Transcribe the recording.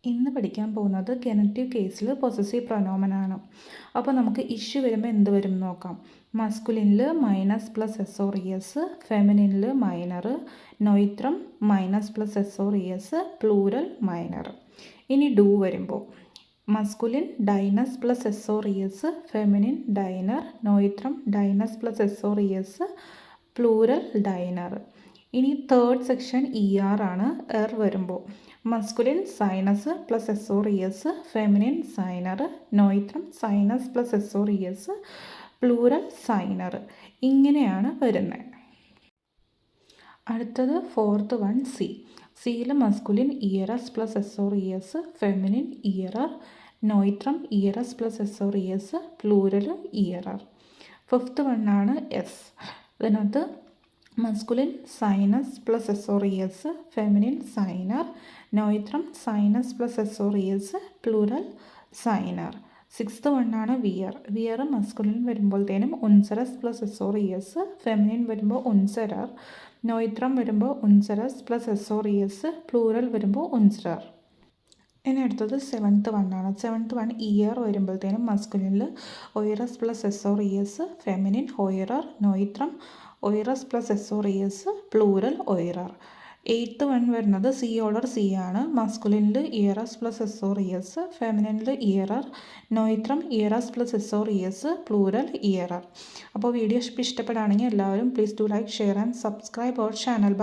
ഇന്ന് പഠിക്കാൻ പോകുന്നത് ഗെനറ്റീവ് കേസിൽ പൊസസീവ് പ്രൊനോമനാണ്. അപ്പോൾ നമുക്ക് ഇഷ്യൂ വരുമ്പോൾ എന്ത് വരും നോക്കാം. മസ്കുലിനിൽ മൈനസ് plus S or E S, ഫെമിനിനിൽ മൈനർ, നൊയിത്രം മൈനസ് plus S or E S, plural മൈനർ. ഇനി ഡു വരുമ്പോൾ മസ്കുലിൻ ഡൈനസ് plus S or E S, feminine ഡൈനർ, നൊയിത്രം ഡൈനസ് plus S or E S, plural ഡൈനർ. ഇനി തേർഡ് സെക്ഷൻ ഇ ആർ ആണ്. എർ വരുമ്പോൾ മസ്കുലിൻ സൈനസ് plus S or E S, feminine സൈനർ, നൊയിത്രം സൈനസ് plus S or E S, plural സൈനർ. ഇങ്ങനെയാണ് വരുന്നത്. അടുത്തത് ഫോർത്ത് വൺ സി. സിയിൽ മസ്കുലിൻ ഇയറസ് plus S or E S, feminine ഇയറർ, നൊയിത്രം ഇയറസ് plus S or E S, plural ഇയറർ. ഫിഫ്ത്ത് വണ്ണാണ് എസ്. അതിനകത്ത് മസ്കുലിൻ സൈനസ് plus S or E S, feminine സൈനർ, നൊയിത്രം സൈനസ് plus S or E S, plural സൈനർ. സിക്സ്ത് വണ്ണാണ് വിയർ. വിയർ മസ്കുലിൻ വരുമ്പോഴത്തേനും ഉൻസറസ് plus S or E S, feminine വരുമ്പോൾ ഉൻസരർ, നൊയിത്രം വരുമ്പോൾ ഉൻസറസ് plus S or E S, plural വരുമ്പോൾ ഉൻസറർ. ഇനി അടുത്തത് സെവൻത്ത് വണ്ണാണ്. സെവൻത്ത് വൺ ഇയർ വരുമ്പോഴത്തേനും മസ്കുലിനിൽ ഒയറസ് plus S or E S, feminine ഒയറർ, നൊയിത്രം ഒയറസ് plus S or E S, plural ഒയറർ. എയ്ത്ത് വൺ വരുന്നത് സി ഓർഡർ സി ആണ്. മസ്കുലിനിൽ ഇയറസ് plus S or E S, ഫെമിനിനിൽ ഇയറർ, നൊയിത്രം ഇയറസ് plus S or E S, plural ഇയറർ. അപ്പോൾ വീഡിയോ ഇഷ്ടപ്പെടുകയാണെങ്കിൽ എല്ലാവരും please do like, share and subscribe our channel.